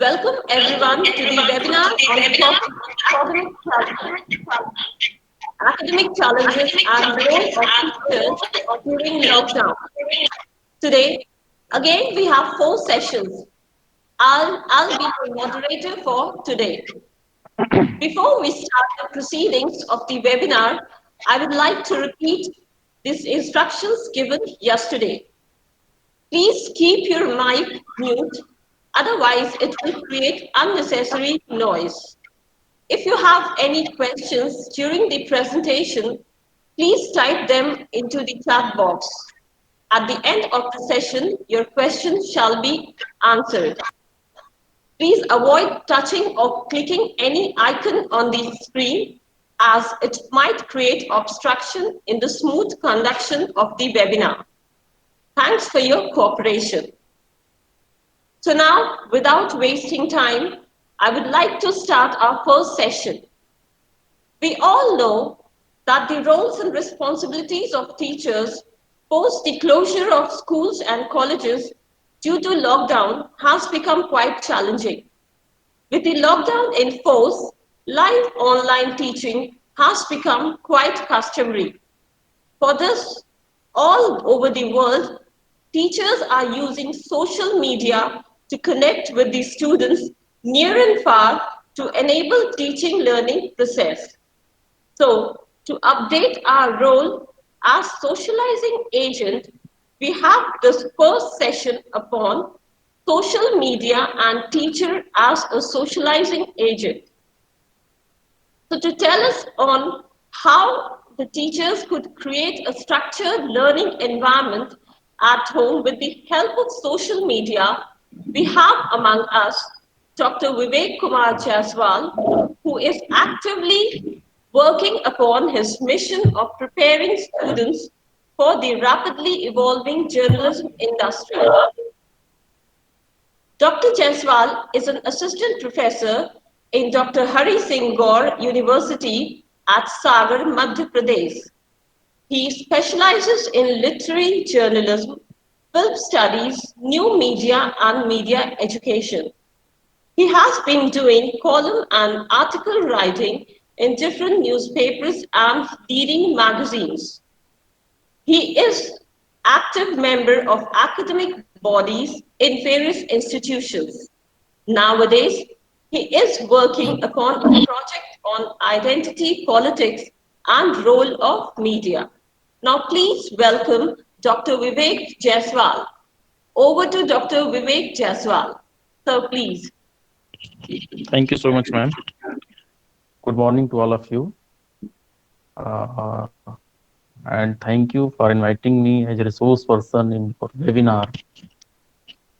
Welcome everyone to the webinar on the topic academic challenges and role of teachers during lockdown. Today, again we have four sessions. I'll be your moderator for today. Before we start the proceedings of the webinar, I would like to repeat these instructions given yesterday. Please keep your mic mute, otherwise it will create unnecessary noise. If you have any questions during the presentation, please type them into the chat box. At the end of the session, your questions shall be answered. Please avoid touching or clicking any icon on the screen as it might create obstruction in the smooth conduction of the webinar. Thanks for your cooperation. So now, without wasting time, I would like to start our first session. We all know that the roles and responsibilities of teachers post the closure of schools and colleges due to lockdown has become quite challenging. With the lockdown in force, live online teaching has become quite customary. For this, all over the world, teachers are using social media to connect with the students near and far to enable teaching learning process. So, to update our role as socializing agent, we have this first session upon social media and teacher as a socializing agent. So to tell us on how the teachers could create a structured learning environment at home with the help of social media, we have among us Dr. Vivek Kumar Jaiswal, who is actively working upon his mission of preparing students for the rapidly evolving journalism industry. Dr. Jaiswal is an assistant professor in Dr. Hari Singh Gaur University at Sagar, Madhya Pradesh. He specializes in literary journalism, film studies, new media, and media education. He has been doing column and article writing in different newspapers and leading magazines. He is active member of academic bodies in various institutions. Nowadays, he is working upon a project on identity politics and role of media. Now please welcome Dr. Vivek Jaiswal. Over to Dr. Vivek Jaiswal. So please. Thank you so much, ma'am. Good morning to all of you. Uh, and thank you for inviting me as a resource person in for webinar.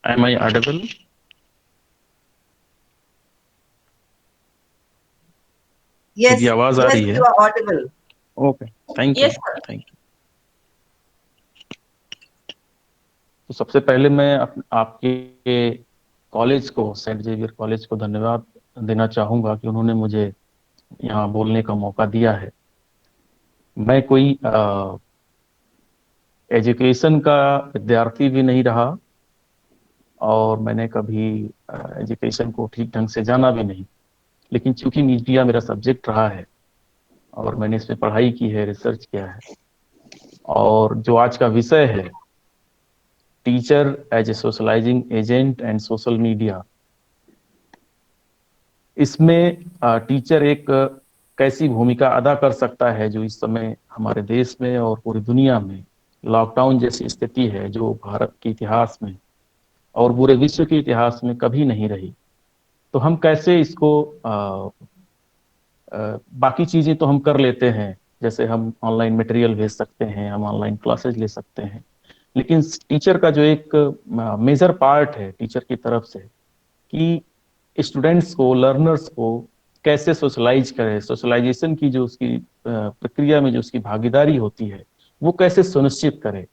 Am I audible? मेरी Yes, आवाज आ yes, रही है? you are audible. Okay, thank you. Yes, sir. Thank you. तो सबसे पहले मैं आपके college को, सेंट जेवियर कॉलेज को धन्यवाद देना चाहूंगा कि उन्होंने मुझे यहाँ बोलने का मौका दिया है। मैं कोई एजुकेशन का विद्यार्थी भी नहीं रहा और मैंने कभी एजुकेशन को ठीक ढंग से जाना भी नहीं, लेकिन चूंकि मीडिया मेरा सब्जेक्ट रहा है और मैंने इसमें पढ़ाई की है, रिसर्च किया है, और जो आज का विषय है teacher as a socializing agent and social media, इसमें टीचर एक कैसी भूमिका अदा कर सकता है जो इस समय हमारे देश में और पूरी दुनिया में लॉकडाउन जैसी स्थिति है जो भारत के इतिहास में और पूरे विश्व के इतिहास में कभी नहीं रही। तो हम कैसे इसको बाकी चीजें तो हम कर लेते हैं, जैसे हम ऑनलाइन मटेरियल भेज सकते हैं, हम ऑनलाइन क्लासेज ले सकते हैं, लेकिन टीचर का जो एक मेजर पार्ट है टीचर की तरफ से कि स्टूडेंट्स को, लर्नर्स को कैसे सोशलाइज करे, सोशलाइजेशन की जो उसकी प्रक्रिया में जो उसकी भागीदारी होती है वो कैसे सुनिश्चित करे,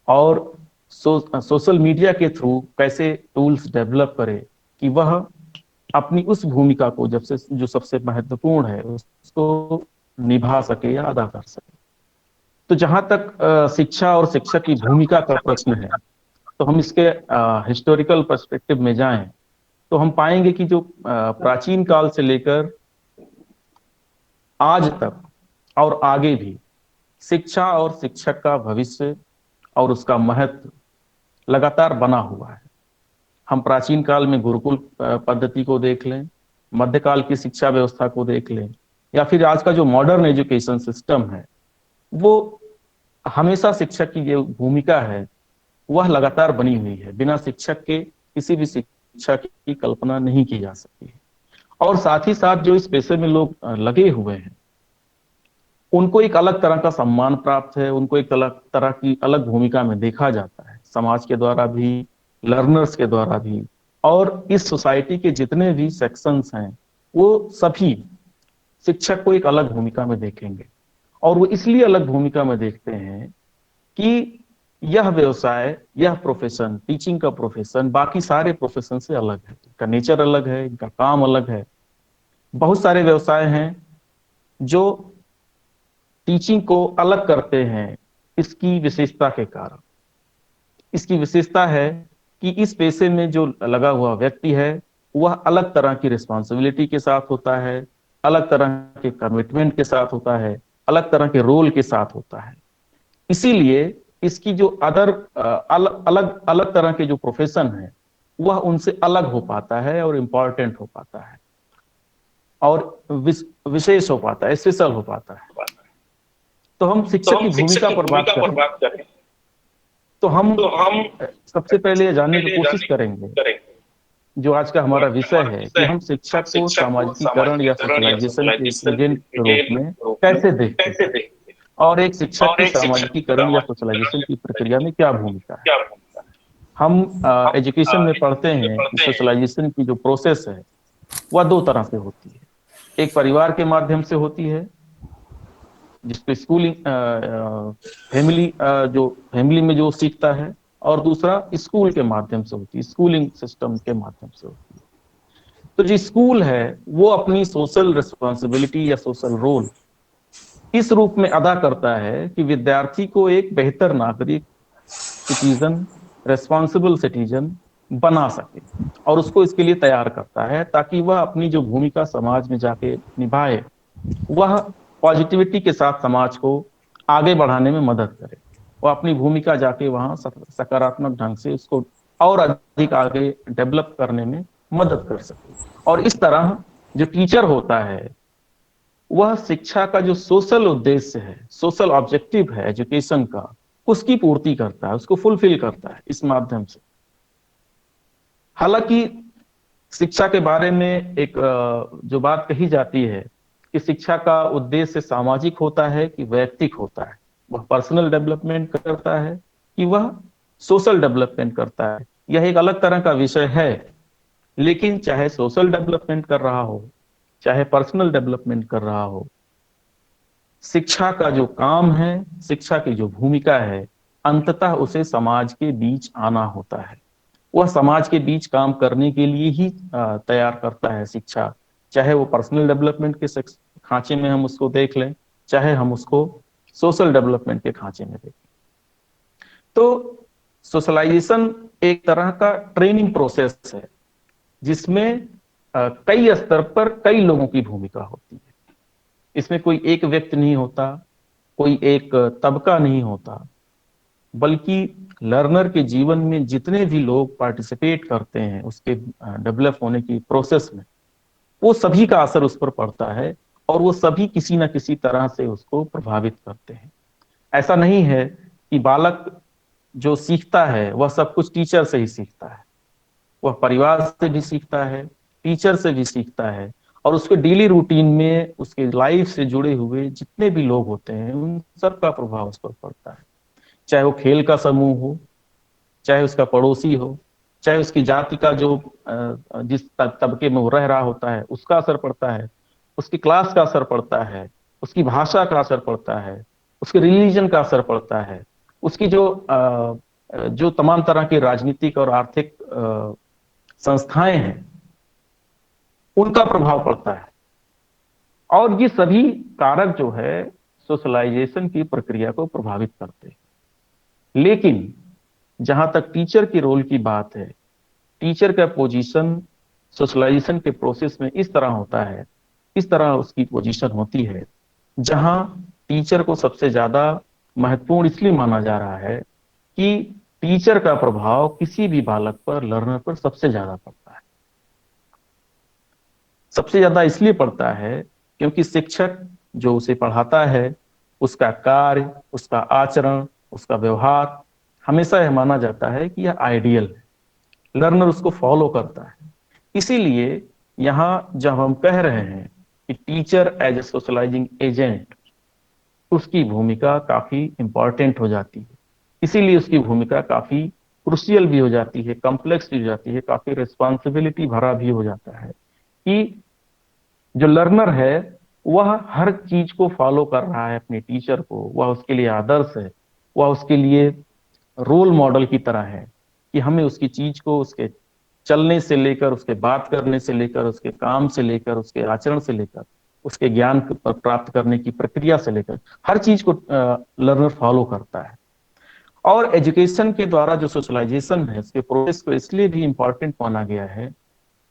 और सोशल मीडिया के थ्रू कैसे टूल्स डेवलप करे कि वह अपनी उस भूमिका को जो सबसे महत्वपूर्ण है उसको निभा सके या अदा कर सके। तो जहां तक शिक्षा और शिक्षक की भूमिका का प्रश्न है, तो हम इसके हिस्टोरिकल पर्सपेक्टिव में जाएं तो हम पाएंगे कि जो प्राचीन काल से लेकर आज तक और आगे भी शिक्षा और शिक्षक का भविष्य और उसका महत्व लगातार बना हुआ है। हम प्राचीन काल में गुरुकुल पद्धति को देख लें, मध्यकाल की शिक्षा व्यवस्था को देख लें, या फिर आज का जो मॉडर्न एजुकेशन सिस्टम है, वो हमेशा शिक्षक की जो भूमिका है वह लगातार बनी हुई है। बिना शिक्षक के किसी भी शिक्षा की कल्पना नहीं की जा सकती है। और साथ ही साथ जो इस पेशे में लोग लगे हुए हैं, उनको एक अलग तरह का सम्मान प्राप्त है, उनको एक अलग तरह की अलग भूमिका में देखा जाता है, समाज के द्वारा भी, लर्नर्स के द्वारा भी, और इस सोसाइटी के जितने भी सेक्शंस हैं वो सभी शिक्षक को एक अलग भूमिका में देखेंगे। और वो इसलिए अलग भूमिका में देखते हैं कि यह व्यवसाय, यह प्रोफेशन, टीचिंग का प्रोफेशन बाकी सारे प्रोफेशन से अलग है, इनका नेचर अलग है, इनका काम अलग है। बहुत सारे व्यवसाय हैं जो टीचिंग को अलग करते हैं इसकी विशेषता के कारण। इसकी विशेषता है कि इस पेशे में जो लगा हुआ व्यक्ति है वह अलग तरह की रिस्पॉन्सिबिलिटी के साथ होता है, अलग तरह के कमिटमेंट के साथ होता है, अलग तरह के रोल के साथ होता है। इसीलिए इसकी जो अलग अलग अलग तरह के जो प्रोफेशन है वह उनसे अलग हो पाता है और इम्पॉर्टेंट हो पाता है और विशेष हो पाता है, स्पेशल हो पाता है। तो हम तो शिक्षक हम की शिक्षक भूमिका की पर बात भूमिका पर करें बात करें तो हम तो हम सबसे पहले ये जानने की पहले कोशिश जानने की करेंगे, कोशिश करेंगे जो आज का जो हमारा आज का विषय हमारा है, विषय कि है हम कि हम शिक्षक को शिक्षक को सामाजिकीकरण या सामाजिकीकरण या सोशलाइजेशन के एक सोशलाइजेशन के एजेंट के रूप एजेंट में के रूप में कैसे देखते कैसे हैं, देखते हैं और एक शिक्षक और की एक शिक्षक की सामाजिकीकरण या सोशलाइजेशन सामाजिकीकरण या की प्रक्रिया में क्या भूमिका है। क्या भूमिका है। हम हम एजुकेशन में पढ़ते एजुकेशन में हैं कि पढ़ते हैं सोशलाइजेशन की जो प्रोसेस है वह दो तरह से होती है। एक परिवार के माध्यम से होती है, जिसको स्कूलिंग फैमिली जो फैमिली में जो सीखता है, और दूसरा स्कूल के माध्यम से होती है, स्कूलिंग सिस्टम के माध्यम से होती है। तो जो स्कूल है वो अपनी सोशल रिस्पॉन्सिबिलिटी या सोशल रोल इस रूप में अदा करता है कि विद्यार्थी को एक बेहतर नागरिक, सिटीजन, रेस्पॉन्सिबल सिटीजन बना सके, और उसको इसके लिए तैयार करता है ताकि वह अपनी जो भूमिका समाज में जाके निभाए वह पॉजिटिविटी के साथ समाज को आगे बढ़ाने में मदद करे। वो अपनी भूमिका जाके वहां सकारात्मक ढंग से उसको और अधिक आगे डेवलप करने में मदद कर सके। और इस तरह जो टीचर होता है वह शिक्षा का जो सोशल उद्देश्य है, सोशल ऑब्जेक्टिव है एजुकेशन का, उसकी पूर्ति करता है, उसको फुलफिल करता है इस माध्यम से। हालांकि शिक्षा के बारे में एक जो बात कही जाती है कि शिक्षा का उद्देश्य सामाजिक होता है कि वैयक्तिक होता है, वह पर्सनल डेवलपमेंट करता है कि वह सोशल डेवलपमेंट करता है, यह एक अलग तरह का विषय है। लेकिन चाहे सोशल डेवलपमेंट कर रहा हो, चाहे पर्सनल डेवलपमेंट कर रहा हो, शिक्षा का जो काम है, शिक्षा की जो भूमिका है, अंततः उसे समाज के बीच आना होता है। वह समाज के बीच काम करने के लिए ही तैयार करता है शिक्षा। चाहे वो पर्सनल डेवलपमेंट के खांचे में हम उसको देख लें, चाहे हम उसको सोशल डेवलपमेंट के खांचे में देखें। तो सोशलाइजेशन एक तरह का ट्रेनिंग प्रोसेस है जिसमें कई स्तर पर कई लोगों की भूमिका होती है। इसमें कोई एक व्यक्ति नहीं होता, कोई एक तबका नहीं होता, बल्कि लर्नर के जीवन में जितने भी लोग पार्टिसिपेट करते हैं उसके डेवलप होने की प्रोसेस में, वो सभी का असर उस पर पड़ता है और वो सभी किसी ना किसी तरह से उसको प्रभावित करते हैं। ऐसा नहीं है कि बालक जो सीखता है वह सब कुछ टीचर से ही सीखता है, वह परिवार से भी सीखता है, टीचर से भी सीखता है, और उसके डेली रूटीन में उसके लाइफ से जुड़े हुए जितने भी लोग होते हैं उन सब का प्रभाव उस पर पड़ता है। चाहे वो खेल का समूह हो, चाहे उसका पड़ोसी हो, चाहे उसकी जाति का जो जिस तबके में वो रह रहा होता है उसका असर पड़ता है, उसकी क्लास का असर पड़ता है, उसकी भाषा का असर पड़ता है, उसके रिलीजन का असर पड़ता है, उसकी जो तमाम तरह की राजनीतिक और आर्थिक संस्थाएं हैं उनका प्रभाव पड़ता है। और ये सभी कारक जो है सोशलाइजेशन की प्रक्रिया को प्रभावित करते हैं। लेकिन जहां तक टीचर की रोल की बात है, टीचर का पोजीशन सोशलाइजेशन के प्रोसेस में इस तरह होता है, इस तरह उसकी पोजीशन होती है, जहां टीचर को सबसे ज्यादा महत्वपूर्ण इसलिए माना जा रहा है कि टीचर का प्रभाव किसी भी बालक पर, लर्नर पर सबसे ज्यादा पड़ता है। सबसे ज्यादा इसलिए पड़ता है क्योंकि शिक्षक जो उसे पढ़ाता है, उसका कार्य, उसका आचरण, उसका व्यवहार, हमेशा यह माना जाता है कि यह आइडियल है, लर्नर उसको फॉलो करता है। इसीलिए यहां जब हम कह रहे हैं कि teacher as a socializing agent, उसकी भूमिका काफी इंपॉर्टेंट हो जाती है। इसीलिए उसकी भूमिका काफी क्रुशियल भी हो जाती है, कॉम्प्लेक्स भी हो जाती है, काफी रिस्पॉन्सिबिलिटी भरा भी हो जाता है कि जो लर्नर है वह हर चीज को फॉलो कर रहा है अपने टीचर को, वह उसके लिए आदर्श है, वह उसके लिए रोल मॉडल की तरह है कि हमें उसकी चीज को, उसके चलने से लेकर, उसके बात करने से लेकर, उसके काम से लेकर, उसके आचरण से लेकर, उसके ज्ञान प्राप्त करने की प्रक्रिया से लेकर हर चीज को लर्नर फॉलो करता है। और एजुकेशन के द्वारा जो सोशलाइजेशन है, उसके प्रोसेस को इसलिए भी इंपॉर्टेंट माना गया है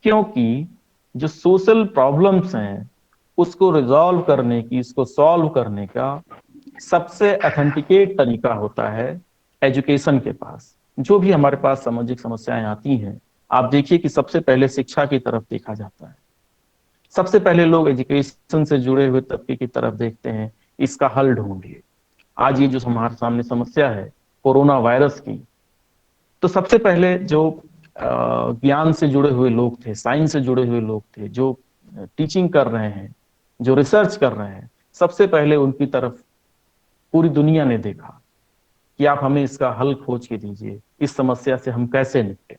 क्योंकि जो सोशल प्रॉब्लम्स हैं उसको रिजॉल्व करने की, इसको सॉल्व करने का सबसे ऑथेंटिकेट तरीका होता है एजुकेशन के पास। जो भी हमारे पास सामाजिक समस्याएं आती हैं, आप देखिए कि सबसे पहले शिक्षा की तरफ देखा जाता है। सबसे पहले लोग एजुकेशन से जुड़े हुए तबके की तरफ देखते हैं, इसका हल ढूंढिए। आज ये जो हमारे सामने समस्या है कोरोना वायरस की, तो सबसे पहले जो ज्ञान से जुड़े हुए लोग थे, साइंस से जुड़े हुए लोग थे, जो टीचिंग कर रहे हैं, जो रिसर्च कर रहे हैं, सबसे पहले उनकी तरफ पूरी दुनिया ने देखा कि आप हमें इसका हल खोज के दीजिए, इस समस्या से हम कैसे निपटें।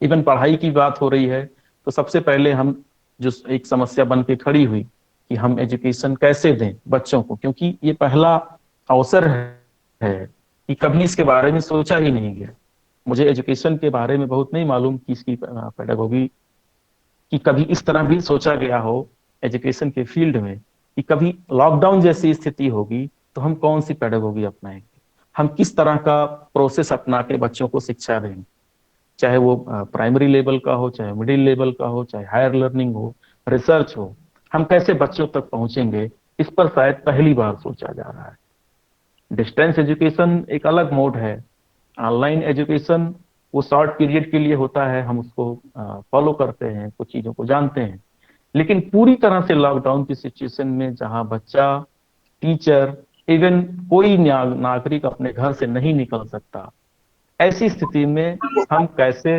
इवन पढ़ाई की बात हो रही है तो सबसे पहले हम जो एक समस्या बन के खड़ी हुई कि हम एजुकेशन कैसे दें बच्चों को, क्योंकि ये पहला अवसर है कि कभी इसके बारे में सोचा ही नहीं गया। मुझे एजुकेशन के बारे में बहुत नहीं मालूम कि इसकी पेडागोगी कि कभी इस तरह भी सोचा गया हो एजुकेशन के फील्ड में कि कभी लॉकडाउन जैसी स्थिति होगी तो हम कौन सी पेडागोगी अपनाएंगे, हम किस तरह का प्रोसेस अपना के बच्चों को शिक्षा देंगे, चाहे वो प्राइमरी लेवल का हो, चाहे मिडिल लेवल का हो, चाहे हायर लर्निंग हो, रिसर्च हो, हम कैसे बच्चों तक पहुंचेंगे, इस पर शायद पहली बार सोचा जा रहा है। डिस्टेंस एजुकेशन एक अलग मोड है। ऑनलाइन एजुकेशन वो शॉर्ट पीरियड के लिए होता है, हम उसको फॉलो करते हैं, कुछ चीजों को जानते हैं। लेकिन पूरी तरह से लॉकडाउन की सिचुएशन में जहां बच्चा, टीचर, इवन कोई नागरिक अपने घर से नहीं निकल सकता, ऐसी स्थिति में हम कैसे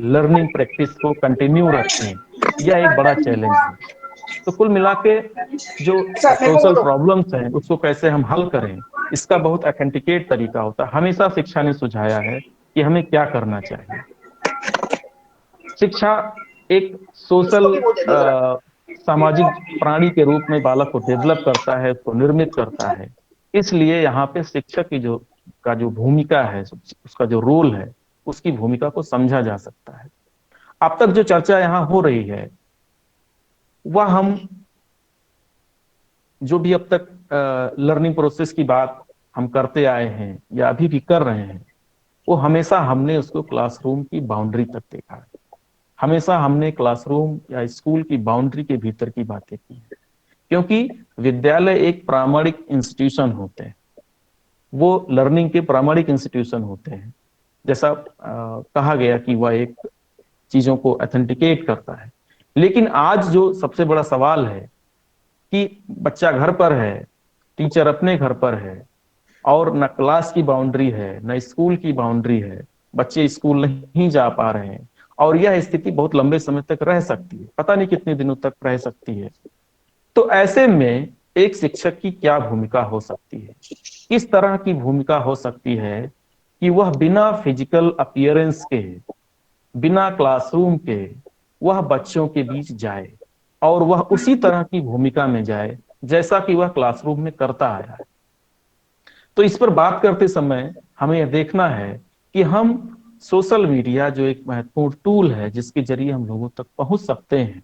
लर्निंग प्रैक्टिस को कंटिन्यू रखें, यह एक बड़ा चैलेंज है। तो कुल मिला के जो सोशल प्रॉब्लम्स हैं उसको कैसे हम हल करें, इसका बहुत ऑथेंटिकेट तरीका होता है। हमेशा शिक्षा ने सुझाया है कि हमें क्या करना चाहिए। शिक्षा एक सोशल सामाजिक प्राणी के रूप में बालक को डेवलप करता है, उसको निर्मित करता है। इसलिए यहाँ पे शिक्षक की जो भूमिका है, उसका जो रोल है, उसकी भूमिका को समझा जा सकता है। अब तक जो चर्चा यहाँ हो रही है वह हम जो भी अब तक लर्निंग प्रोसेस की बात हम करते आए हैं या अभी भी कर रहे हैं, वो हमेशा हमने उसको क्लासरूम की बाउंड्री तक देखा है। हमेशा हमने क्लासरूम या स्कूल की बाउंड्री के भीतर की बातें की है, क्योंकि विद्यालय एक प्रामाणिक इंस्टीट्यूशन होते हैं, वो लर्निंग के प्रामाणिक इंस्टीट्यूशन होते हैं। जैसा कहा गया कि वह एक चीजों को ऑथेंटिकेट करता है। लेकिन आज जो सबसे बड़ा सवाल है कि बच्चा घर पर है, टीचर अपने घर पर है, और न क्लास की बाउंड्री है, न स्कूल की बाउंड्री है, बच्चे स्कूल नहीं जा पा रहे हैं, और यह स्थिति बहुत लंबे समय तक रह सकती है, पता नहीं कितने दिनों तक रह सकती है। तो ऐसे में एक शिक्षक की क्या भूमिका हो सकती है? किस तरह की भूमिका हो सकती है कि वह बिना फिजिकल अपीयरेंस के, बिना क्लासरूम के, वह बच्चों के बीच जाए और वह उसी तरह की भूमिका में जाए जैसा कि वह क्लासरूम में करता आया है। तो इस पर बात करते समय हमें यह देखना है कि हम सोशल मीडिया जो एक महत्वपूर्ण टूल है जिसके जरिए हम लोगों तक पहुंच सकते हैं,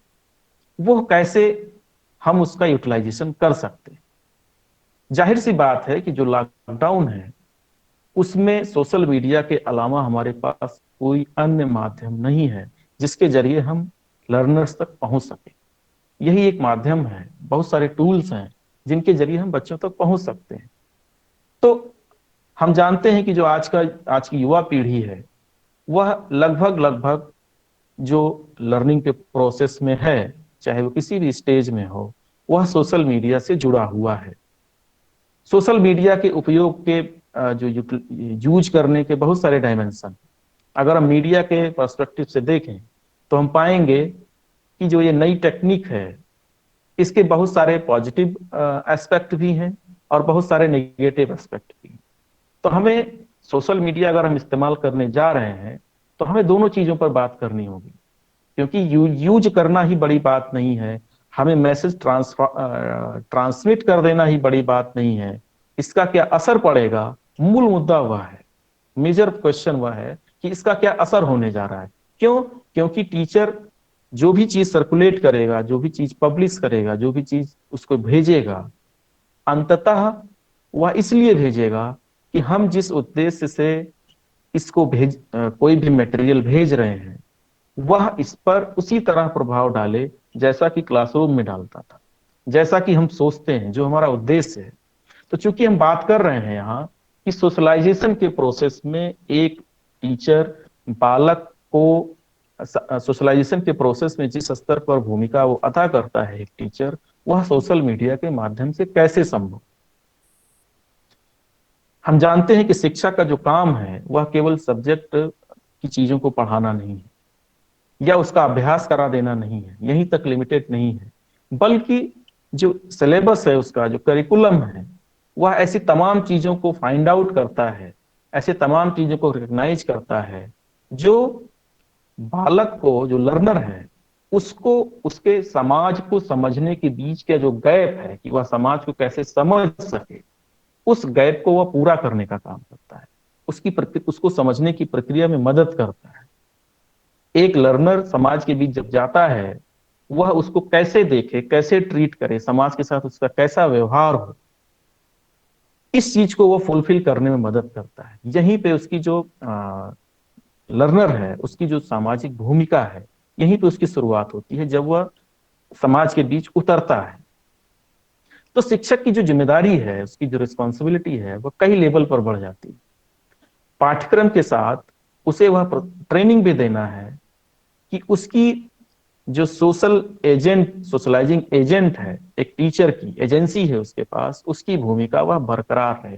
वो कैसे हम उसका यूटिलाइजेशन कर सकते हैं। जाहिर सी बात है कि जो लॉकडाउन है उसमें सोशल मीडिया के अलावा हमारे पास कोई अन्य माध्यम नहीं है जिसके जरिए हम लर्नर्स तक पहुंच सके। यही एक माध्यम है, बहुत सारे टूल्स हैं जिनके जरिए हम बच्चों तक पहुंच सकते हैं। तो हम जानते हैं कि जो आज की युवा पीढ़ी है, वह लगभग लगभग जो लर्निंग के प्रोसेस में है, चाहे वो किसी भी स्टेज में हो, वह सोशल मीडिया से जुड़ा हुआ है। सोशल मीडिया के उपयोग के जो यूज करने के बहुत सारे डायमेंशन, अगर हम मीडिया के पर्सपेक्टिव से देखें तो हम पाएंगे कि जो ये नई टेक्निक है, इसके बहुत सारे पॉजिटिव एस्पेक्ट भी हैं और बहुत सारे नेगेटिव एस्पेक्ट भी हैं। तो हमें सोशल मीडिया अगर हम इस्तेमाल करने जा रहे हैं तो हमें दोनों चीजों पर बात करनी होगी, क्योंकि यूज करना ही बड़ी बात नहीं है, हमें मैसेज ट्रांसमिट कर देना ही बड़ी बात नहीं है। इसका क्या असर पड़ेगा, मूल मुद्दा वह है, मेजर क्वेश्चन वह है कि इसका क्या असर होने जा रहा है। क्यों? क्योंकि टीचर जो भी चीज सर्कुलेट करेगा, जो भी चीज पब्लिश करेगा, जो भी चीज उसको भेजेगा, अंततः वह इसलिए भेजेगा कि हम जिस उद्देश्य से इसको कोई भी मटेरियल भेज रहे हैं, वह इस पर उसी तरह प्रभाव डाले जैसा कि क्लासरूम में डालता था, जैसा कि हम सोचते हैं, जो हमारा उद्देश्य है। तो चूंकि हम बात कर रहे हैं यहाँ कि सोशलाइजेशन के प्रोसेस में एक टीचर बालक को सोशलाइजेशन के प्रोसेस में जिस स्तर पर भूमिका वो अदा करता है एक टीचर, वह सोशल मीडिया के माध्यम से कैसे संभव। हम जानते हैं कि शिक्षा का जो काम है वह केवल सब्जेक्ट की चीजों को पढ़ाना नहीं है या उसका अभ्यास करा देना नहीं है, यहीं तक लिमिटेड नहीं है, बल्कि जो सिलेबस है, उसका जो करिकुलम है, वह ऐसी तमाम चीजों को फाइंड आउट करता है, ऐसे तमाम चीजों को रिकग्नाइज करता है जो बालक को, जो लर्नर है, उसको उसके समाज को समझने के बीच का जो गैप है, कि वह समाज को कैसे समझ सके, उस गैप को वह पूरा करने का काम करता है, उसको समझने की प्रक्रिया में मदद करता है। एक लर्नर समाज के बीच जब जाता है, वह उसको कैसे देखे, कैसे ट्रीट करे, समाज के साथ उसका कैसा व्यवहार हो, इस चीज को वो फुलफिल करने में मदद करता है। यहीं पे उसकी जो लर्नर है, उसकी जो सामाजिक भूमिका है, यहीं पे उसकी शुरुआत होती है, जब वह समाज के बीच उतरता है। तो शिक्षक की जो जिम्मेदारी है, उसकी जो रिस्पॉन्सिबिलिटी है, वह कई लेवल पर बढ़ जाती है। पाठ्यक्रम के साथ उसे वह ट्रेनिंग भी देना है कि उसकी जो सोशलाइजिंग एजेंट है, एक टीचर की एजेंसी है उसके पास, उसकी भूमिका वह बरकरार रहे,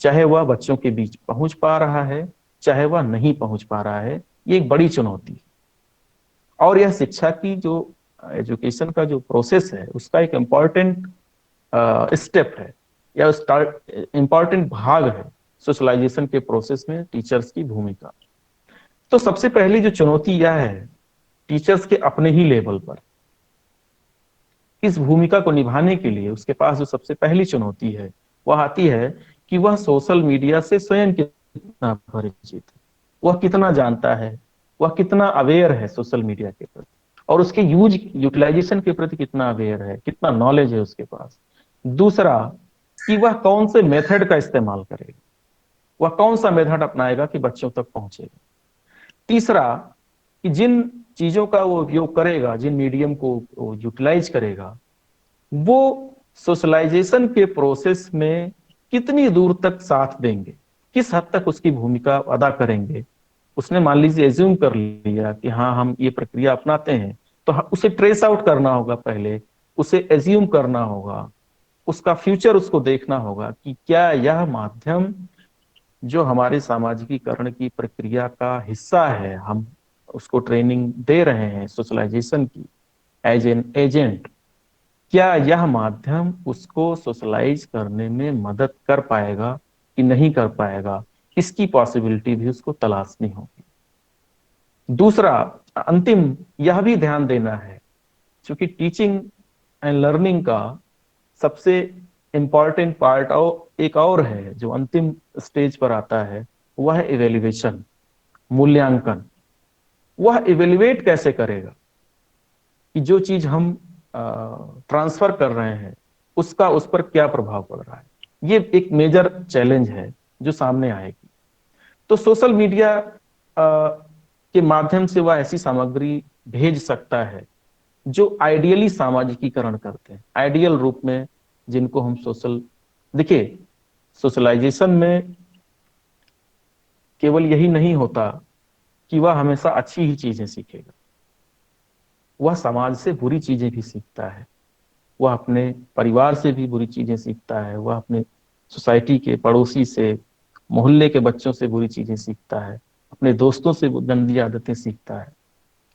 चाहे वह बच्चों के बीच पहुंच पा रहा है, चाहे वह नहीं पहुंच पा रहा है। ये एक बड़ी चुनौती है और यह शिक्षा की जो एजुकेशन का जो प्रोसेस है, उसका एक इम्पॉर्टेंट स्टेप है या इम्पॉर्टेंट भाग है सोशलाइजेशन के प्रोसेस में टीचर्स की भूमिका। तो सबसे पहली जो चुनौती यह है, टीचर्स के अपने ही लेवल पर इस भूमिका को निभाने के लिए उसके पास जो सबसे पहली चुनौती है, वह आती है कि वह सोशल मीडिया से स्वयं कितना परिचित है, वह कितना जानता है, वह कितना अवेयर है सोशल मीडिया के प्रति, और उसके यूटिलाइजेशन के प्रति कितना अवेयर है, कितना नॉलेज है उसके पास। दूसरा, कि वह कौन से मेथड का इस्तेमाल करेगा, वह कौन सा मेथड अपनाएगा कि बच्चों तक पहुंचेगा। तीसरा, कि जिन चीजों का वो उपयोग करेगा, जिन मीडियम को यूटिलाइज करेगा, वो सोशलाइजेशन के प्रोसेस में कितनी दूर तक साथ देंगे, किस हद तक उसकी भूमिका अदा करेंगे। उसने मान लीजिए एज्यूम कर लिया कि हाँ हम ये प्रक्रिया अपनाते हैं, तो उसे ट्रेस आउट करना होगा, पहले उसे एज्यूम करना होगा, उसका फ्यूचर उसको देखना होगा कि क्या यह माध्यम जो हमारे सामाजिकीकरण की प्रक्रिया का हिस्सा है, हम उसको ट्रेनिंग दे रहे हैं सोशलाइजेशन की एज एन एजेंट, क्या यह माध्यम उसको सोशलाइज करने में मदद कर पाएगा कि नहीं कर पाएगा, इसकी पॉसिबिलिटी भी उसको तलाशनी होगी। दूसरा, अंतिम, यह भी ध्यान देना है, क्योंकि टीचिंग एंड लर्निंग का सबसे इंपॉर्टेंट पार्ट और एक और है जो अंतिम स्टेज पर आता है, वह है इवेल्युएशन, मूल्यांकन। वह इवेल्युएट कैसे करेगा कि जो चीज हम ट्रांसफर कर रहे हैं उसका उस पर क्या प्रभाव पड़ रहा है। ये एक मेजर चैलेंज है जो सामने आएगी। तो सोशल मीडिया के माध्यम से वह ऐसी सामग्री भेज सकता है जो आइडियली सामाजिकीकरण करते हैं, आइडियल रूप में, जिनको हम सोशल, देखिए सोशलाइजेशन में केवल यही नहीं होता कि वह हमेशा अच्छी ही चीजें सीखेगा, वह समाज से बुरी चीजें भी सीखता है, वह अपने परिवार से भी बुरी चीजें सीखता है, वह अपने सोसाइटी के पड़ोसी से, मोहल्ले के बच्चों से बुरी चीजें सीखता है, अपने दोस्तों से वो गंदी आदतें सीखता है।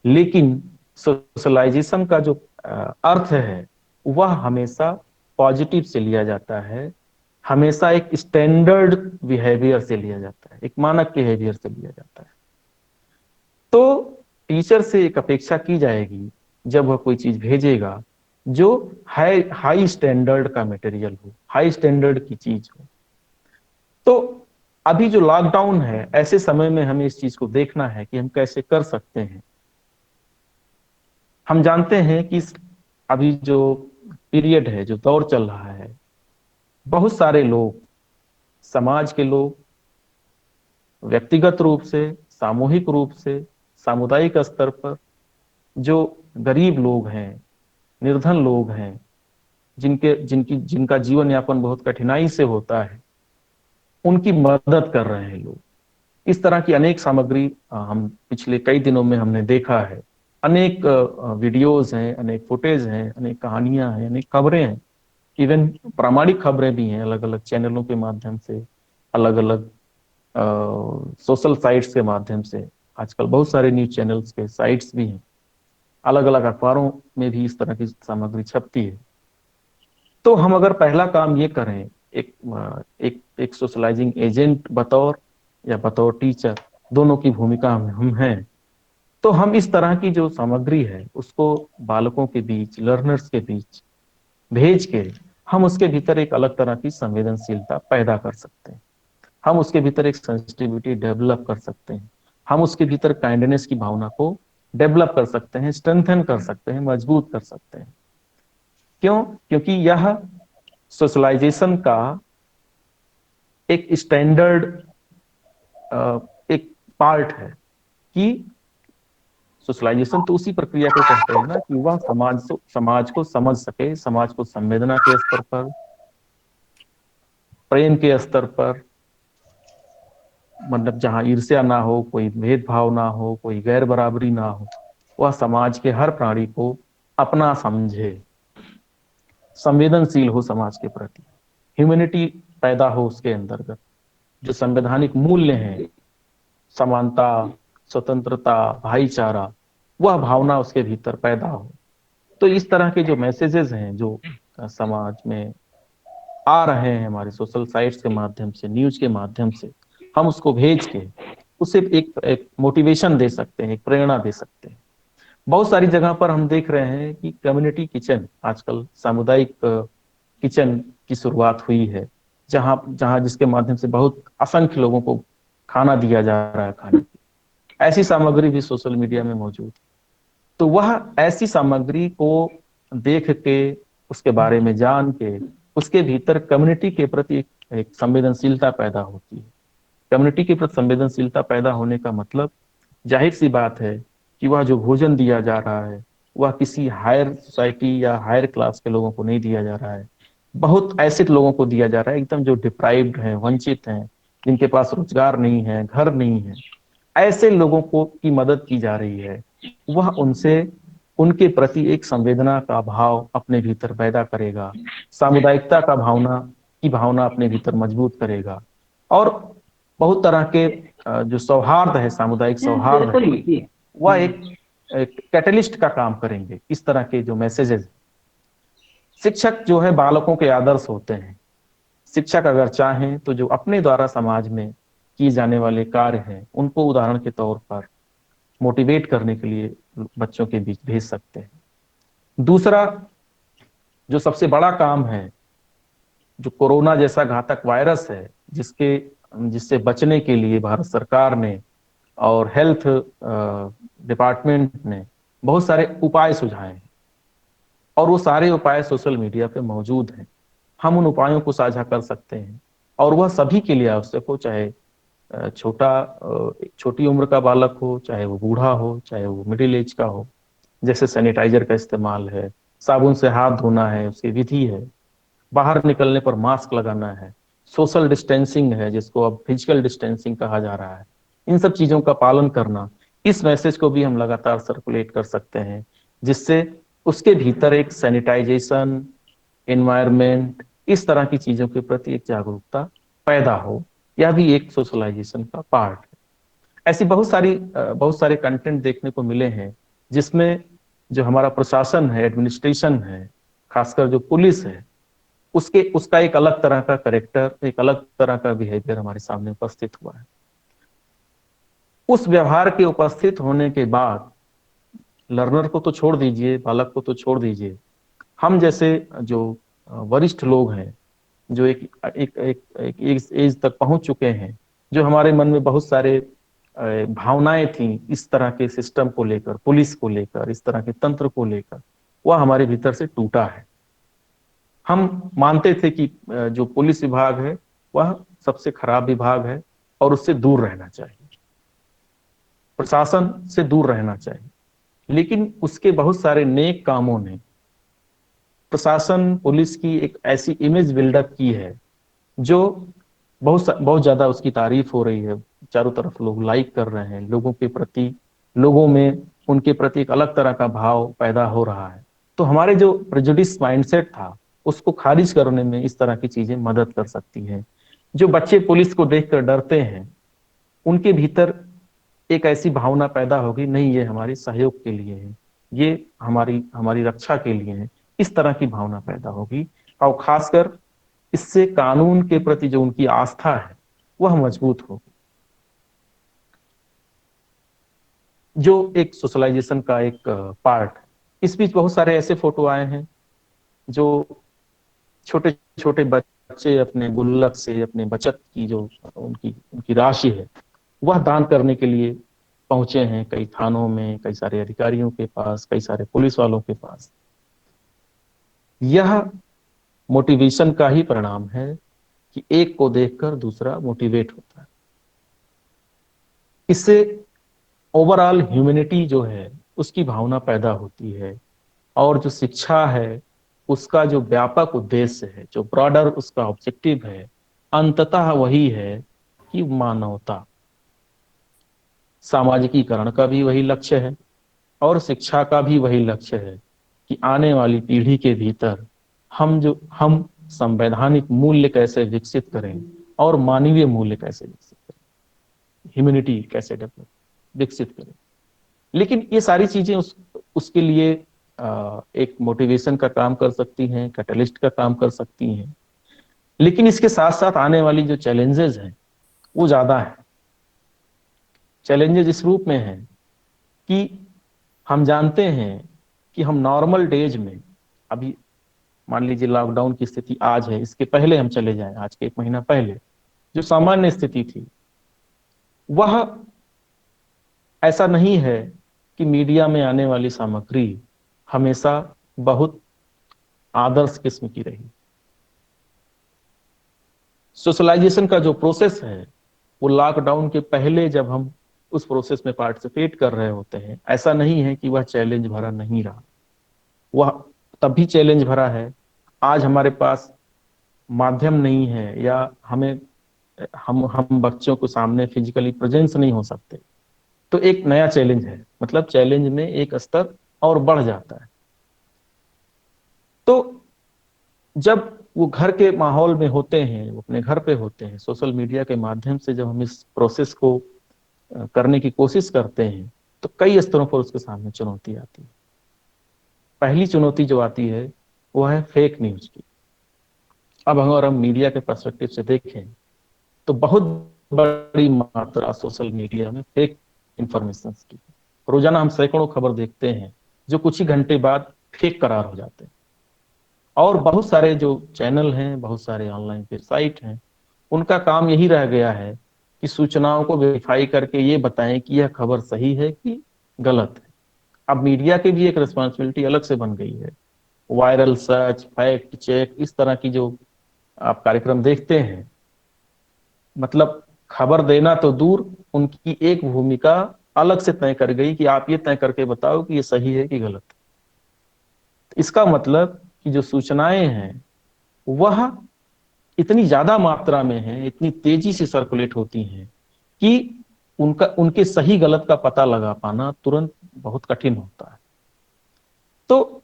लेकिन सोशलाइजेशन का जो अर्थ है वह हमेशा पॉजिटिव से लिया जाता है, हमेशा एक स्टैंडर्ड बिहेवियर से लिया जाता है, एक मानक बिहेवियर से लिया जाता है। तो टीचर से एक अपेक्षा की जाएगी जब वह कोई चीज भेजेगा जो हाई हाई स्टैंडर्ड का मटेरियल हो, हाई स्टैंडर्ड की चीज हो। तो अभी जो लॉकडाउन है, ऐसे समय में हमें इस चीज को देखना है कि हम कैसे कर सकते हैं। हम जानते हैं कि अभी जो पीरियड है, जो दौर चल रहा है, बहुत सारे लोग, समाज के लोग, व्यक्तिगत रूप से, सामूहिक रूप से, सामुदायिक स्तर पर जो गरीब लोग हैं, निर्धन लोग हैं, जिनका जीवन यापन बहुत कठिनाई से होता है, उनकी मदद कर रहे हैं लोग। इस तरह की अनेक सामग्री हम पिछले कई दिनों में हमने देखा है। अनेक वीडियोज हैं, अनेक फुटेज हैं, अनेक कहानियां हैं, अनेक खबरें हैं, इवन प्रामाणिक खबरें भी हैं, अलग अलग चैनलों के माध्यम से, अलग अलग सोशल साइट्स के माध्यम से। आजकल बहुत सारे न्यूज चैनल्स के साइट्स भी हैं, अलग अलग अखबारों में भी इस तरह की सामग्री छपती है। तो हम अगर पहला काम ये करें, एक सोशलाइजिंग एजेंट बतौर, या बतौर टीचर, दोनों की भूमिका में हम हैं, तो हम इस तरह की जो सामग्री है उसको बालकों के बीच, लर्नर्स के बीच भेज के हम उसके भीतर एक अलग तरह की संवेदनशीलता पैदा कर सकते हैं, हम उसके भीतर एक सेंसिटिविटी डेवलप कर सकते हैं, हम उसके भीतर काइंडनेस की भावना को डेवलप कर सकते हैं, स्ट्रेंथन कर सकते हैं, मजबूत कर सकते हैं। क्यों? क्योंकि यह सोशलाइजेशन का एक स्टैंडर्ड एक पार्ट है कि सोशलाइजेशन तो उसी प्रक्रिया को कहते हैं ना कि वह समाज को समझ सके, समाज को संवेदना के स्तर पर, प्रेम के स्तर पर, मतलब जहां ईर्ष्या ना हो, कोई भेदभाव ना हो, कोई गैर बराबरी ना हो, वह समाज के हर प्राणी को अपना समझे, संवेदनशील हो समाज के प्रति, ह्यूमैनिटी पैदा हो उसके अंतर्गत, जो संवैधानिक मूल्य हैं, समानता, स्वतंत्रता, भाईचारा, वह भावना उसके भीतर पैदा हो। तो इस तरह के जो मैसेजेस हैं जो समाज में आ रहे हैं हमारे सोशल साइट्स के माध्यम से, न्यूज के माध्यम से, हम उसको भेज के उसे एक मोटिवेशन दे सकते हैं, एक प्रेरणा दे सकते हैं। बहुत सारी जगह पर हम देख रहे हैं कि कम्युनिटी किचन, आजकल सामुदायिक किचन की शुरुआत हुई है, जहां जहां जिसके माध्यम से बहुत असंख्य लोगों को खाना दिया जा रहा है, खाने की ऐसी सामग्री भी सोशल मीडिया में मौजूद है। तो वह ऐसी सामग्री को देख के, उसके बारे में जान के, उसके भीतर कम्युनिटी के प्रति एक संवेदनशीलता पैदा होती है। कम्युनिटी के प्रति संवेदनशीलता पैदा होने का मतलब, जाहिर सी बात है कि वह जो भोजन दिया जा रहा है वह किसी हायर सोसाइटी या हायर क्लास के लोगों को नहीं दिया जा रहा है, बहुत ऐसे लोगों को दिया जा रहा है एकदम जो डिप्राइव्ड हैं, वंचित हैं, जिनके पास रोजगार नहीं है, घर नहीं है, ऐसे लोगों को की मदद की जा रही है। वह उनसे, उनके प्रति एक संवेदना का भाव अपने भीतर पैदा करेगा, सामुदायिकता का भावना की भावना अपने भीतर मजबूत करेगा, और बहुत तरह के जो सौहार्द है, सामुदायिक सौहार्द है, वह एक कैटलिस्ट का काम करेंगे। इस तरह के जो मैसेजेस, शिक्षक जो है बालकों के आदर्श होते हैं। शिक्षक अगर चाहें तो जो अपने द्वारा समाज में किए जाने वाले कार्य हैं उनको उदाहरण के तौर पर मोटिवेट करने के लिए बच्चों के बीच भेज सकते हैं। दूसरा जो सबसे बड़ा काम है, जो कोरोना जैसा घातक वायरस है, जिसके जिससे बचने के लिए भारत सरकार ने और हेल्थ डिपार्टमेंट ने बहुत सारे उपाय सुझाए हैं, और वो सारे उपाय सोशल मीडिया पे मौजूद हैं। हम उन उपायों को साझा कर सकते हैं, और वह सभी के लिए आवश्यक हो, चाहे छोटी उम्र का बालक हो, चाहे वो बूढ़ा हो, चाहे वो मिडिल एज का हो, जैसे सैनिटाइजर का इस्तेमाल है, साबुन से हाथ धोना है, उसकी विधि है, बाहर निकलने पर मास्क लगाना है, सोशल डिस्टेंसिंग है जिसको अब फिजिकल डिस्टेंसिंग कहा जा रहा है, इन सब चीजों का पालन करना, इस मैसेज को भी हम लगातार सर्कुलेट कर सकते हैं, जिससे उसके भीतर एक सैनिटाइजेशन, एनवायरमेंट, इस तरह की चीजों के प्रति एक जागरूकता पैदा हो। यह भी एक सोशलाइजेशन का पार्ट है। ऐसी बहुत सारे कंटेंट देखने को मिले हैं जिसमें जो हमारा प्रशासन है, एडमिनिस्ट्रेशन है, खासकर जो पुलिस है, उसके उसका एक अलग तरह का करेक्टर, एक अलग तरह का बिहेवियर हमारे सामने उपस्थित हुआ है। उस व्यवहार के उपस्थित होने के बाद लर्नर को तो छोड़ दीजिए, बालक को तो छोड़ दीजिए, हम जैसे जो वरिष्ठ लोग हैं, जो एक एज तक पहुंच चुके हैं, जो हमारे मन में बहुत सारे भावनाएं थी इस तरह के सिस्टम को लेकर, पुलिस को लेकर, इस तरह के तंत्र को लेकर, वह हमारे भीतर से टूटा है। हम मानते थे कि जो पुलिस विभाग है वह सबसे खराब विभाग है और उससे दूर रहना चाहिए, प्रशासन से दूर रहना चाहिए। लेकिन उसके बहुत सारे नेक कामों ने प्रशासन, पुलिस की एक ऐसी इमेज बिल्डअप की है जो बहुत ज्यादा उसकी तारीफ हो रही है, चारों तरफ लोग लाइक कर रहे हैं, लोगों के प्रति, लोगों में उनके प्रति एक अलग तरह का भाव पैदा हो रहा है। तो हमारे जो प्रेजुडिस माइंडसेट था उसको खारिज करने में इस तरह की चीजें मदद कर सकती हैं। जो बच्चे पुलिस को देखकर डरते हैं, उनके भीतर एक ऐसी भावना पैदा होगी, नहीं ये हमारे सहयोग के लिए है, ये हमारी हमारी रक्षा के लिए है, इस तरह की भावना पैदा होगी। और खासकर इससे कानून के प्रति जो उनकी आस्था है वह मजबूत होगी, जो एक सोशलाइजेशन का एक पार्ट है। इस बीच बहुत सारे ऐसे फोटो आए हैं जो छोटे छोटे बच्चे अपने गुल्लक से, अपने बचत की जो उनकी उनकी राशि है, वह दान करने के लिए पहुंचे हैं कई थानों में, कई सारे अधिकारियों के पास, कई सारे पुलिस वालों के पास। यह मोटिवेशन का ही परिणाम है कि एक को देखकर दूसरा मोटिवेट होता है। इससे ओवरऑल ह्यूमैनिटी जो है उसकी भावना पैदा होती है, और जो शिक्षा है उसका जो व्यापक उद्देश्य है, जो ब्रॉडर उसका ऑब्जेक्टिव है, अंततः वही है कि मानवता, सामाजिकीकरण का भी वही लक्ष्य है और शिक्षा का भी वही लक्ष्य है कि आने वाली पीढ़ी के भीतर हम संवैधानिक मूल्य कैसे विकसित करें और मानवीय मूल्य कैसे विकसित करें, ह्यूमैनिटी कैसे डेवलप विकसित करें। लेकिन ये सारी चीजें उसके लिए एक मोटिवेशन का काम कर सकती हैं, कैटलिस्ट का काम कर सकती हैं। लेकिन इसके साथ साथ आने वाली जो चैलेंजेस हैं वो ज्यादा है। चैलेंजेस इस रूप में है कि हम जानते हैं कि हम नॉर्मल डेज में, अभी मान लीजिए लॉकडाउन की स्थिति आज है, इसके पहले हम चले जाएं, आज के 1 महीना पहले जो सामान्य स्थिति थी, वह ऐसा नहीं है कि मीडिया में आने वाली सामग्री हमेशा बहुत आदर्श किस्म की रही। सोशलाइजेशन का जो प्रोसेस है वो लॉकडाउन के पहले जब हम उस प्रोसेस में पार्टिसिपेट कर रहे होते हैं, ऐसा नहीं है कि वह चैलेंज भरा नहीं रहा, वह तब भी चैलेंज भरा है। आज हमारे पास माध्यम नहीं है, या हम बच्चों को सामने फिजिकली प्रेजेंस नहीं हो सकते, तो एक नया चैलेंज है, मतलब चैलेंज में एक स्तर और बढ़ जाता है। तो जब वो घर के माहौल में होते हैं, वो अपने घर पे होते हैं, सोशल मीडिया के माध्यम से जब हम इस प्रोसेस को करने की कोशिश करते हैं, तो कई स्तरों पर उसके सामने चुनौती आती है। पहली चुनौती जो आती है वो है फेक न्यूज की। अब अगर हम मीडिया के पर्सपेक्टिव से देखें तो बहुत बड़ी मात्रा सोशल मीडिया में फेक इंफॉर्मेशन की, रोजाना हम सैकड़ों खबर देखते हैं जो कुछ ही घंटे बाद फेक करार हो जाते हैं। और बहुत सारे जो चैनल हैं, बहुत सारे ऑनलाइन वेबसाइट हैं, उनका काम यही रह गया है कि सूचनाओं को वेरीफाई करके ये बताएं कि यह खबर सही है कि गलत है। अब मीडिया की भी एक रिस्पॉन्सिबिलिटी अलग से बन गई है। वायरल सर्च, फैक्ट चेक, इस तरह की जो आप कार्यक्रम देखते हैं, मतलब खबर देना तो दूर, उनकी एक भूमिका अलग से तय कर गई कि आप ये तय करके बताओ कि ये सही है कि गलत। इसका मतलब कि जो सूचनाएं हैं वह इतनी ज्यादा मात्रा में है, इतनी तेजी से सर्कुलेट होती हैं कि उनके सही गलत का पता लगा पाना तुरंत बहुत कठिन होता है। तो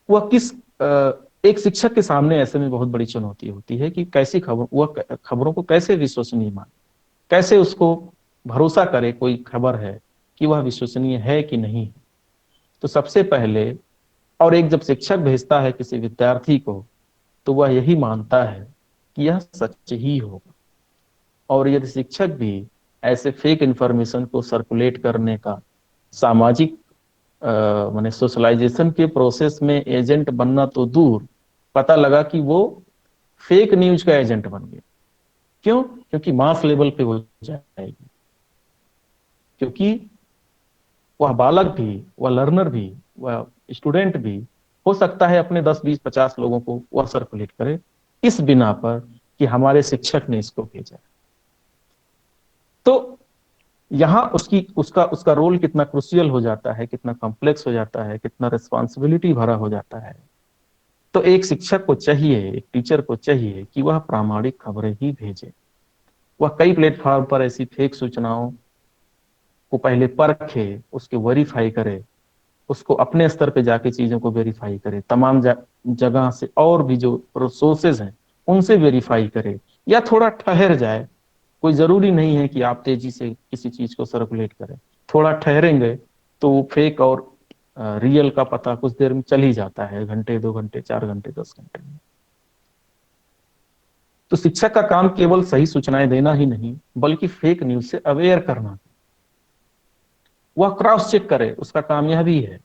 वह एक शिक्षक के सामने ऐसे में बहुत बड़ी चुनौती होती है कि कैसी खबर, वह खबरों को कैसे विश्वसनीय माने, कैसे उसको भरोसा करे कोई खबर है कि वह विश्वसनीय है कि नहीं। तो सबसे पहले, और एक जब शिक्षक भेजता है किसी विद्यार्थी को, तो वह यही मानता है कि यह सच ही होगा। और यदि शिक्षक भी ऐसे फेक इंफॉर्मेशन को सर्कुलेट करने का सामाजिक माने सोशलाइजेशन के प्रोसेस में एजेंट बनना तो दूर, पता लगा कि वो फेक न्यूज का एजेंट बन गया। क्यों? क्योंकि मास लेवल पे हो जाएगी, क्योंकि वह बालक भी, वह लर्नर भी, वह स्टूडेंट भी हो सकता है अपने 10 20 50 लोगों को वह सर्कुलेट करे इस बिना पर कि हमारे शिक्षक ने इसको भेजा। तो यहाँ उसकी उसका उसका रोल कितना क्रुशियल हो जाता है, कितना कॉम्प्लेक्स हो जाता है, कितना रिस्पॉन्सिबिलिटी भरा हो जाता है। तो एक शिक्षक को चाहिए, एक टीचर को चाहिए कि वह प्रामाणिक खबरें ही भेजे। वह कई प्लेटफॉर्म पर ऐसी फेक सूचनाओं को पहले परखे, उसके वेरीफाई करे, उसको अपने स्तर पे जाके चीजों को वेरीफाई करे, तमाम जगह से और भी जो सोर्सेज हैं उनसे वेरीफाई करे, या थोड़ा ठहर जाए। कोई जरूरी नहीं है कि आप तेजी से किसी चीज को सर्कुलेट करें। थोड़ा ठहरेंगे तो वो फेक और रियल का पता कुछ देर में चल ही जाता है, घंटे 2 घंटे 4 घंटे 10 घंटे में। तो शिक्षक का काम केवल सही सूचनाएं देना ही नहीं, बल्कि फेक न्यूज से अवेयर करना। वह क्रॉस चेक करे, उसका काम यह भी है।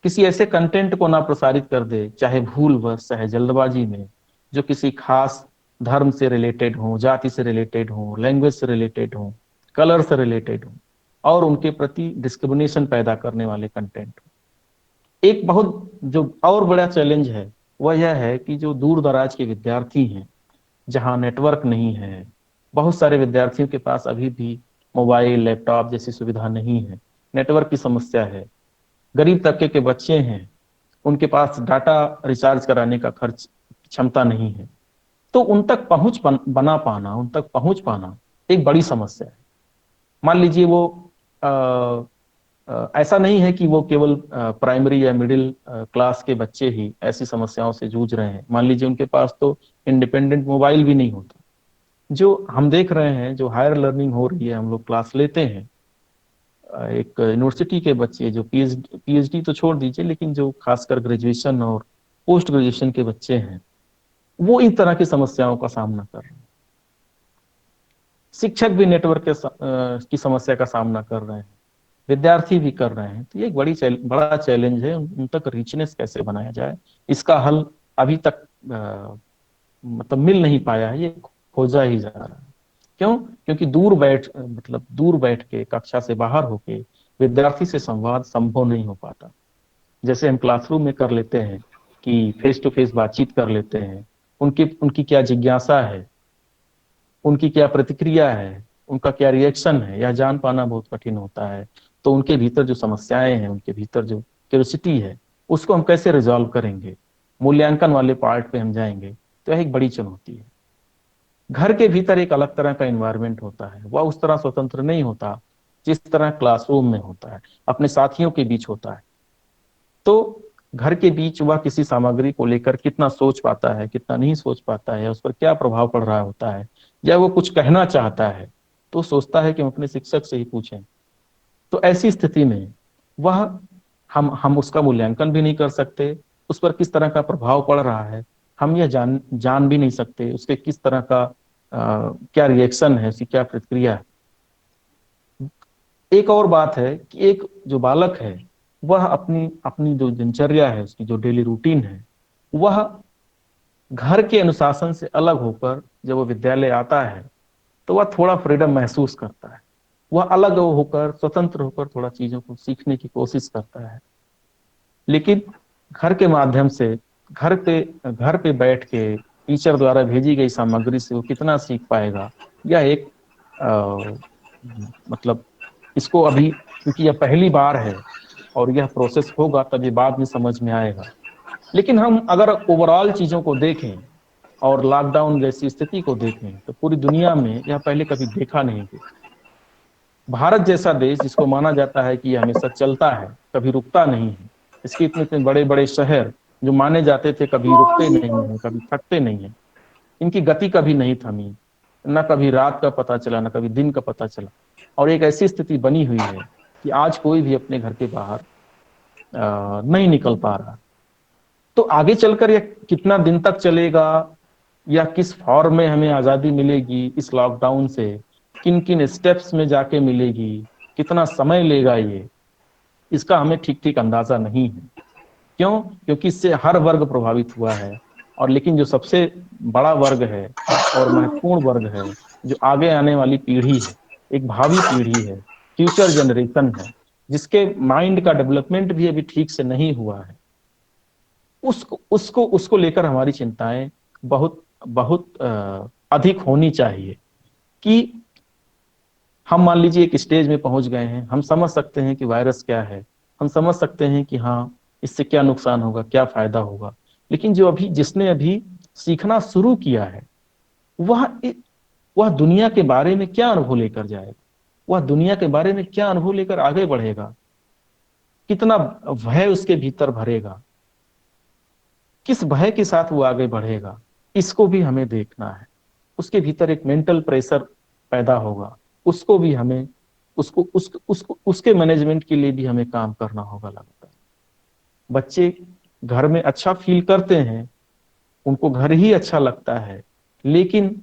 किसी ऐसे कंटेंट को ना प्रसारित कर दे, चाहे भूलवश चाहे जल्दबाजी में, जो किसी खास धर्म से रिलेटेड हो, जाति से रिलेटेड हो, लैंग्वेज से रिलेटेड हो, कलर से रिलेटेड हो, और उनके प्रति डिस्क्रिमिनेशन पैदा करने वाले कंटेंट। एक बहुत जो और बड़ा चैलेंज है वह यह है कि जो दूर दराज के विद्यार्थी हैं, जहाँ नेटवर्क नहीं है, बहुत सारे विद्यार्थियों के पास अभी भी मोबाइल लैपटॉप जैसी सुविधा नहीं है, नेटवर्क की समस्या है, गरीब तबके के बच्चे हैं, उनके पास डाटा रिचार्ज कराने का खर्च क्षमता नहीं है। तो उन तक पहुंच बना पाना, उन तक पहुंच पाना एक बड़ी समस्या है। मान लीजिए वो ऐसा नहीं है कि वो केवल प्राइमरी या मिडिल क्लास के बच्चे ही ऐसी समस्याओं से जूझ रहे हैं। मान लीजिए उनके पास तो इंडिपेंडेंट मोबाइल भी नहीं होता। जो हम देख रहे हैं, जो हायर लर्निंग हो रही है, हम लोग क्लास लेते हैं, एक यूनिवर्सिटी के बच्चे जो पीएचडी तो छोड़ दीजिए, लेकिन जो खासकर ग्रेजुएशन और पोस्ट ग्रेजुएशन के बच्चे हैं, वो इन तरह की समस्याओं का सामना कर रहे हैं। शिक्षक भी नेटवर्क की समस्या का सामना कर रहे हैं, विद्यार्थी भी कर रहे हैं। तो ये एक बड़ा चैलेंज है, उन तक रिचनेस कैसे बनाया जाए, इसका हल अभी तक मतलब मिल नहीं पाया है, ये खोजा ही जा रहा है। क्यों? क्योंकि दूर बैठ के कक्षा से बाहर होके विद्यार्थी से संवाद संभव नहीं हो पाता। जैसे हम क्लासरूम में कर लेते हैं कि फेस टू फेस बातचीत कर लेते हैं, उनकी उनकी क्या जिज्ञासा है, उनकी क्या प्रतिक्रिया है, उनका क्या रिएक्शन है, यह जान पाना बहुत कठिन होता है। तो उनके भीतर जो समस्याएं हैं, उनके भीतर जो क्यूरियोसिटी है, उसको हम कैसे रिजॉल्व करेंगे, मूल्यांकन वाले पार्ट पे हम जाएंगे, तो यह एक बड़ी चुनौती है। घर के भीतर एक अलग तरह का एनवायरनमेंट होता है, वह उस तरह स्वतंत्र नहीं होता जिस तरह क्लासरूम में होता है, अपने साथियों के बीच होता है। तो घर के बीच वह किसी सामग्री को लेकर कितना सोच पाता है, कितना नहीं सोच पाता है, उस पर क्या प्रभाव पड़ रहा होता है, या वो कुछ कहना चाहता है तो सोचता है कि हम अपने शिक्षक से ही पूछें। तो ऐसी स्थिति में वह हम उसका मूल्यांकन भी नहीं कर सकते, उस पर किस तरह का प्रभाव पड़ रहा है हम यह जान जान भी नहीं सकते, उसके किस तरह का क्या रिएक्शन है, उसकी क्या प्रतिक्रिया है। एक और बात है कि एक जो बालक है वह अपनी अपनी जो दिनचर्या है, उसकी जो डेली रूटीन है, वह घर के अनुशासन से अलग होकर जब वो विद्यालय आता है तो वह थोड़ा फ्रीडम महसूस करता है। वह अलग होकर, स्वतंत्र होकर थोड़ा चीजों को सीखने की कोशिश करता है। लेकिन घर के माध्यम से, घर पे बैठ के टीचर द्वारा भेजी गई सामग्री से वो कितना सीख पाएगा, यह एक मतलब इसको अभी, क्योंकि यह पहली बार है और यह प्रोसेस होगा तभी बाद में समझ में आएगा। लेकिन हम अगर ओवरऑल चीजों को देखें और लॉकडाउन जैसी स्थिति को देखें तो पूरी दुनिया में यह पहले कभी देखा नहीं गया। भारत जैसा देश जिसको माना जाता है कि यह हमेशा चलता है, कभी रुकता नहीं है, इसके इतने इतने बड़े बड़े शहर जो माने जाते थे कभी रुकते नहीं है, कभी थकते नहीं है, इनकी गति कभी नहीं थमी, न कभी रात का पता चला न कभी दिन का पता चला। और एक ऐसी स्थिति बनी हुई है कि आज कोई भी अपने घर के बाहर नहीं निकल पा रहा। तो आगे चलकर यह कितना दिन तक चलेगा या किस फॉर्म में हमें आजादी मिलेगी इस लॉकडाउन से, किन किन स्टेप्स में जाके मिलेगी, कितना समय लेगा ये, इसका हमें ठीक ठीक अंदाजा नहीं है। क्यों? क्योंकि इससे हर वर्ग प्रभावित हुआ है। और लेकिन जो सबसे बड़ा वर्ग है और महत्वपूर्ण वर्ग है, जो आगे आने वाली पीढ़ी है, एक भावी पीढ़ी है, फ्यूचर जनरेशन है, जिसके माइंड का डेवलपमेंट भी अभी ठीक से नहीं हुआ है, उसको उसको उसको लेकर हमारी चिंताएं बहुत बहुत अधिक होनी चाहिए। कि हम मान लीजिए एक स्टेज में पहुंच गए हैं, हम समझ सकते हैं कि वायरस क्या है, हम समझ सकते हैं कि हाँ इससे क्या नुकसान होगा, क्या फायदा होगा। लेकिन जो अभी जिसने अभी सीखना शुरू किया है, वह वह दुनिया के बारे में क्या अनुभव लेकर जाएगा, वह दुनिया के बारे में क्या अनुभव लेकर आगे बढ़ेगा, कितना भय उसके भीतर भरेगा, किस भय के साथ वो आगे बढ़ेगा, इसको भी हमें देखना है। उसके भीतर एक मेंटल प्रेशर पैदा होगा, उसको भी हमें उसके मैनेजमेंट के लिए भी हमें काम करना होगा लगातार। बच्चे घर में अच्छा फील करते हैं, उनको घर ही अच्छा लगता है, लेकिन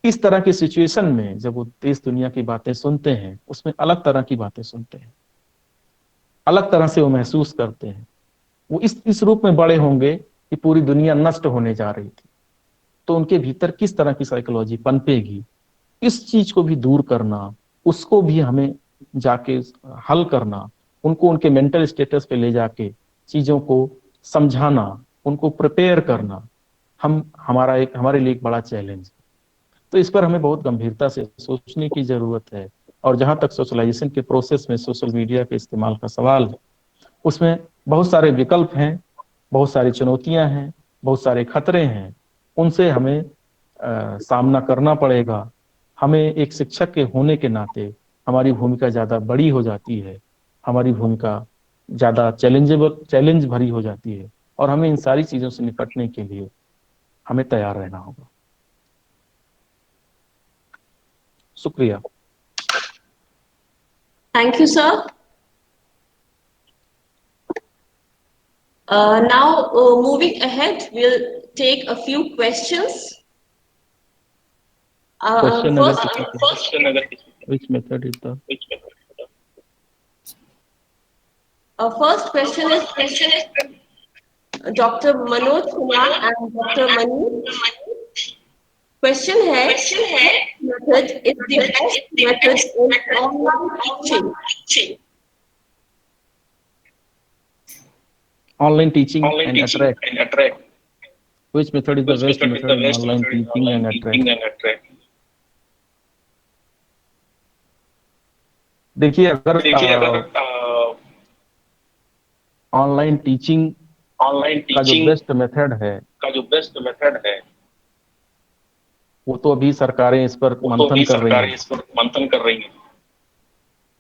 इस तरह की सिचुएशन में जब वो देश दुनिया की बातें सुनते हैं, उसमें अलग तरह की बातें सुनते हैं, अलग तरह से वो महसूस करते हैं। वो इस रूप में बड़े होंगे कि पूरी दुनिया नष्ट होने जा रही थी, तो उनके भीतर किस तरह की साइकोलॉजी पनपेगी, इस चीज को भी दूर करना, उसको भी हमें जाके हल करना, उनको उनके मेंटल स्टेटस पे ले जाके चीजों को समझाना, उनको प्रिपेयर करना, हम हमारे लिए एक बड़ा चैलेंज है। तो इस पर हमें बहुत गंभीरता से सोचने की जरूरत है। और जहां तक सोशलाइजेशन के प्रोसेस में सोशल मीडिया के इस्तेमाल का सवाल है, उसमें बहुत सारे विकल्प हैं, बहुत सारी चुनौतियां हैं, बहुत सारे खतरे हैं। उनसे हमें सामना करना पड़ेगा। हमें एक शिक्षक के होने के नाते हमारी भूमिका ज्यादा बड़ी हो जाती है, हमारी भूमिका ज्यादा चैलेंज भरी हो जाती है, और हमें इन सारी चीजों से निपटने के लिए हमें तैयार रहना होगा। शुक्रिया। Thank you, sir. Now, moving ahead, we'll take a few questions. Question अगर First, किसी को, which method is the, first question is Dr. Manoj Kumar and Dr. Mani. Question है, what method is the best method in online teaching? Online teaching and attract, which method is the best method in online teaching and attract? देखिए, अगर online teaching का जो best method है, वो तो अभी सरकारें इस पर मंथन कर रही हैं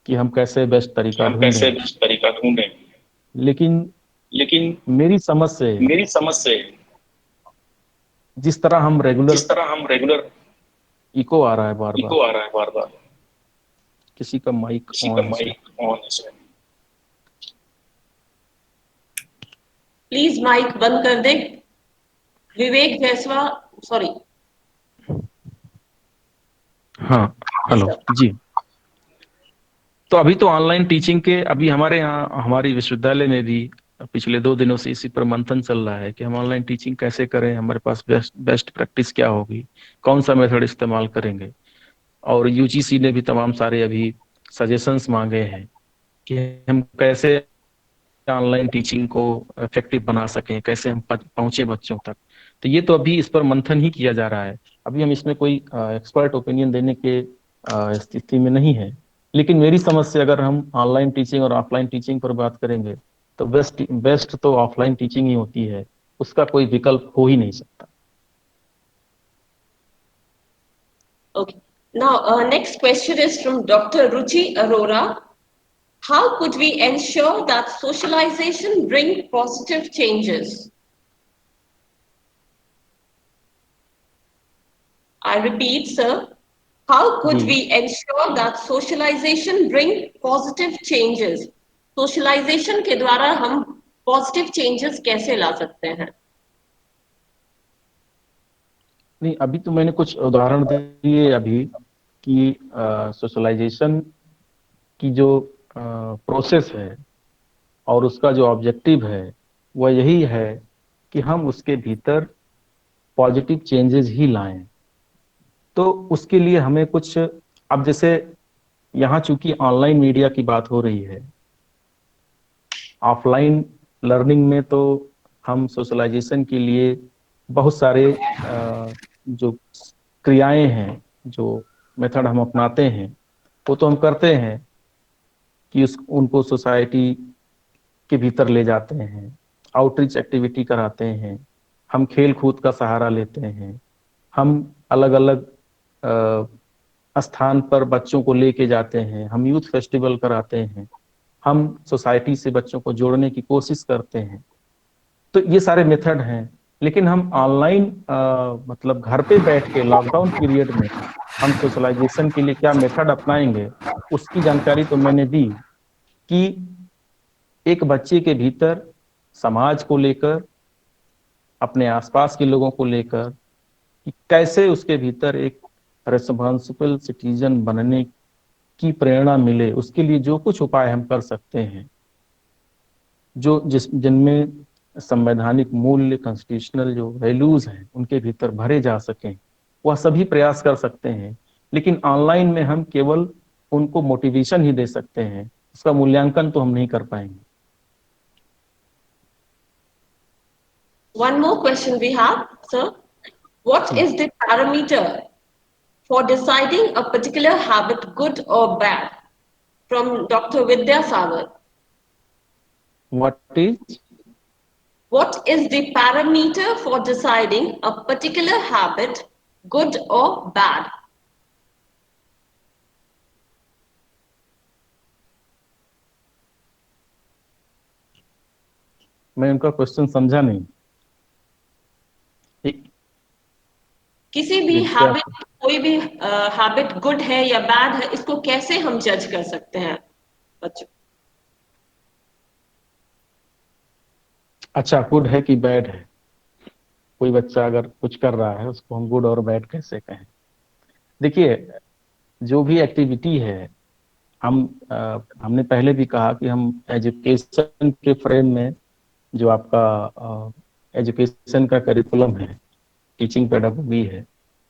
कि हम कैसे बेस्ट तरीका ढूंढें। लेकिन मेरी समझ से जिस तरह हम रेगुलर, इको आ रहा है बार बार, किसी का माइक ऑन है। प्लीज माइक बंद कर दे। विवेक जैसवा, सॉरी। हाँ, हेलो जी। तो अभी तो ऑनलाइन टीचिंग के, अभी हमारे यहाँ हमारी विश्वविद्यालय में भी पिछले 2 दिनों से इसी पर मंथन चल रहा है कि हम ऑनलाइन टीचिंग कैसे करें, हमारे पास बेस्ट प्रैक्टिस क्या होगी, कौन सा मेथड इस्तेमाल करेंगे। और यूजीसी ने भी तमाम सारे अभी सजेशंस मांगे हैं कि हम कैसे ऑनलाइन टीचिंग को इफेक्टिव बना सकें, कैसे हम पहुंचे बच्चों तक। तो ये तो अभी इस पर मंथन ही किया जा रहा है। अभी हम इसमें कोई एक्सपर्ट ओपिनियन देने के स्थिति में नहीं है। लेकिन मेरी समझ से अगर हम ऑनलाइन टीचिंग और ऑफलाइन टीचिंग पर बात करेंगे तो बेस्ट बेस्ट तो ऑफलाइन टीचिंग ही होती है, उसका कोई विकल्प हो ही नहीं सकता। Okay. Now, next question is from Dr. Ruchi Arora. How could we ensure that socialization bring positive changes? I repeat, sir. How could ji we ensure that socialization bring positive changes? Socialization के द्वारा हम positive changes कैसे ला सकते हैं? नहीं, अभी तो मैंने कुछ उदाहरण दिए अभी कि सोशलाइजेशन की जो प्रोसेस है और उसका जो ऑब्जेक्टिव है वह यही है कि हम उसके भीतर पॉजिटिव चेंजेस ही लाएं। तो उसके लिए हमें कुछ, अब जैसे यहाँ चूंकि ऑनलाइन मीडिया की बात हो रही है, ऑफलाइन लर्निंग में तो हम सोशलाइजेशन के लिए बहुत सारे जो क्रियाएं हैं, जो मेथड हम अपनाते हैं, वो तो हम करते हैं कि उस उनको सोसाइटी के भीतर ले जाते हैं, आउटरीच एक्टिविटी कराते हैं, हम खेल कूद का सहारा लेते हैं, हम अलग अलग स्थान पर बच्चों को लेके जाते हैं, हम यूथ फेस्टिवल कराते हैं, हम सोसाइटी से बच्चों को जोड़ने की कोशिश करते हैं। तो ये सारे मेथड हैं। लेकिन हम ऑनलाइन मतलब घर पे बैठ के लॉकडाउन पीरियड में हम सोशलाइजेशन के लिए क्या मेथड अपनाएंगे, उसकी जानकारी तो मैंने दी कि एक बच्चे के भीतर समाज को लेकर, अपने आसपास के लोगों को लेकर, कि कैसे उसके भीतर एक रेस्पॉन्सिबल सिटीजन बनने की प्रेरणा मिले, उसके लिए जो कुछ उपाय हम कर सकते हैं, जो जिनमें संवैधानिक मूल्य, कॉन्स्टिट्यूशनल जो वैल्यूज हैं उनके भीतर भरे जा सकें, वह सभी प्रयास कर सकते हैं। लेकिन ऑनलाइन में हम केवल उनको मोटिवेशन ही दे सकते हैं, उसका मूल्यांकन तो हम नहीं कर पाएंगे। One more question we have, sir. What जी, is the parameter for deciding a particular habit good or bad? From Dr. Vidya Sagar. What is. What is the parameter for deciding a particular habit good or bad? मैं उनका question समझा नहीं। एक किसी भी विद्या, habit, कोई भी habit good है या बैड है, इसको कैसे हम जज कर सकते हैं बच्चों? अच्छा, गुड है कि बैड है? कोई बच्चा अगर कुछ कर रहा है उसको हम गुड और बैड कैसे कहें? देखिए, जो भी एक्टिविटी है, हम हमने पहले भी कहा कि हम एजुकेशन के फ्रेम में, जो आपका एजुकेशन का करिकुलम है, टीचिंग पेडागोगी है,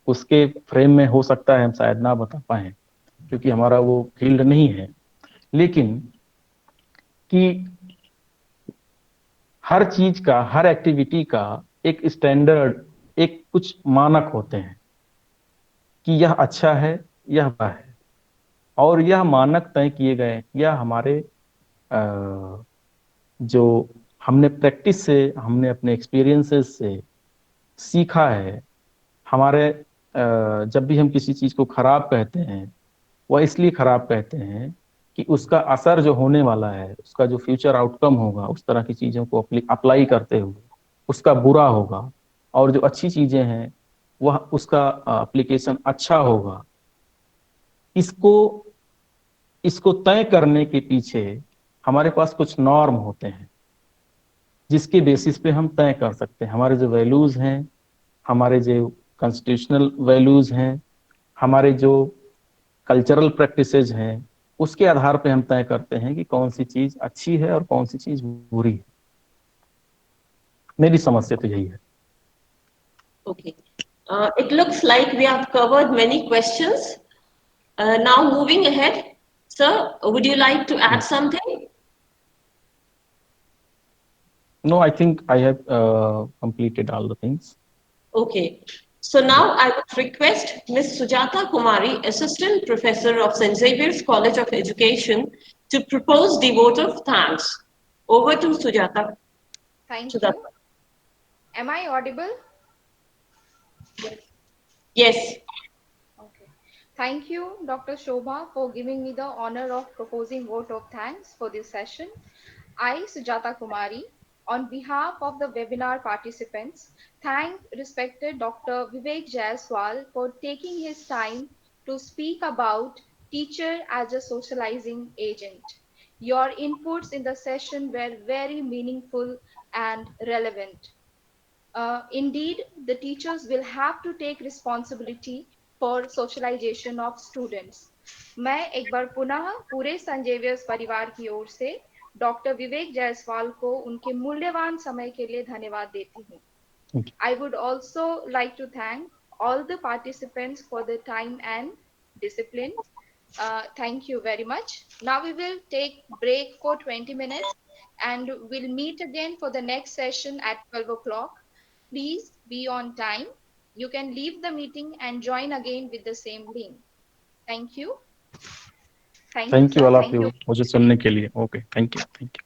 उसके फ्रेम में हो सकता है हम शायद ना बता पाए, क्योंकि हमारा वो फील्ड नहीं है। लेकिन कि हर चीज का, हर एक्टिविटी का एक स्टैंडर्ड, एक कुछ मानक होते हैं कि यह अच्छा है, यह बुरा है। और यह मानक तय किए गए, यह हमारे जो हमने प्रैक्टिस से, हमने अपने एक्सपीरियंसेस से सीखा है। हमारे जब भी हम किसी चीज को खराब कहते हैं, वह इसलिए खराब कहते हैं कि उसका असर जो होने वाला है, उसका जो फ्यूचर आउटकम होगा उस तरह की चीजों को अप्लाई करते हुए, उसका बुरा होगा। और जो अच्छी चीजें हैं वह उसका एप्लीकेशन अच्छा होगा। इसको इसको तय करने के पीछे हमारे पास कुछ नॉर्म होते हैं, जिसके बेसिस पे हम तय कर सकते हैं। हमारे जो वैल्यूज हैं, हमारे जो कॉन्स्टिट्यूशनल वैल्यूज हैं, हमारे जो कल्चरल प्रैक्टिसेज हैं, उसके आधार पे हम तय करते हैं कि कौन सी चीज अच्छी है और कौन सी चीज बुरी है। मेरी समझ से तो यही है। Okay. It looks like we have covered many questions. Now moving ahead, sir, would you like to add ji, something? No, I think I have completed all the things. Okay. So Yeah. now I would request Ms. Sujata Kumari, Assistant Professor of St. Xavier's College of Education, to propose the vote of thanks. Over to Sujata. Thank you. Sujata. Am I audible? Yes. Okay. Thank you, Dr. Shobha, for giving me the honor of proposing vote of thanks for this session. I, Sujata Kumari, on behalf of the webinar participants, thank respected Dr. Vivek Jaiswal for taking his time to speak about teacher as a socializing agent. Your inputs in the session were very meaningful and relevant. Indeed, the teachers will have to take responsibility for socialization of students. मैं एक बार पुनः पूरे संजेवियर्स परिवार की ओर से doctor विवेक जायसवाल को उनके मूल्यवान समय के लिए धन्यवाद देती हूँ. Thank you. I would also like to thank all the participants for their time and discipline. Thank you very much. Now we will take break for 20 minutes and we'll meet again for the next session at 12 o'clock. Please be on time. You can leave the meeting and join again with the same link. Thank you. Thank you, Thank you sir. all of Thank you. you मुझे सुनने के लिए. Okay, thank you. Thank you.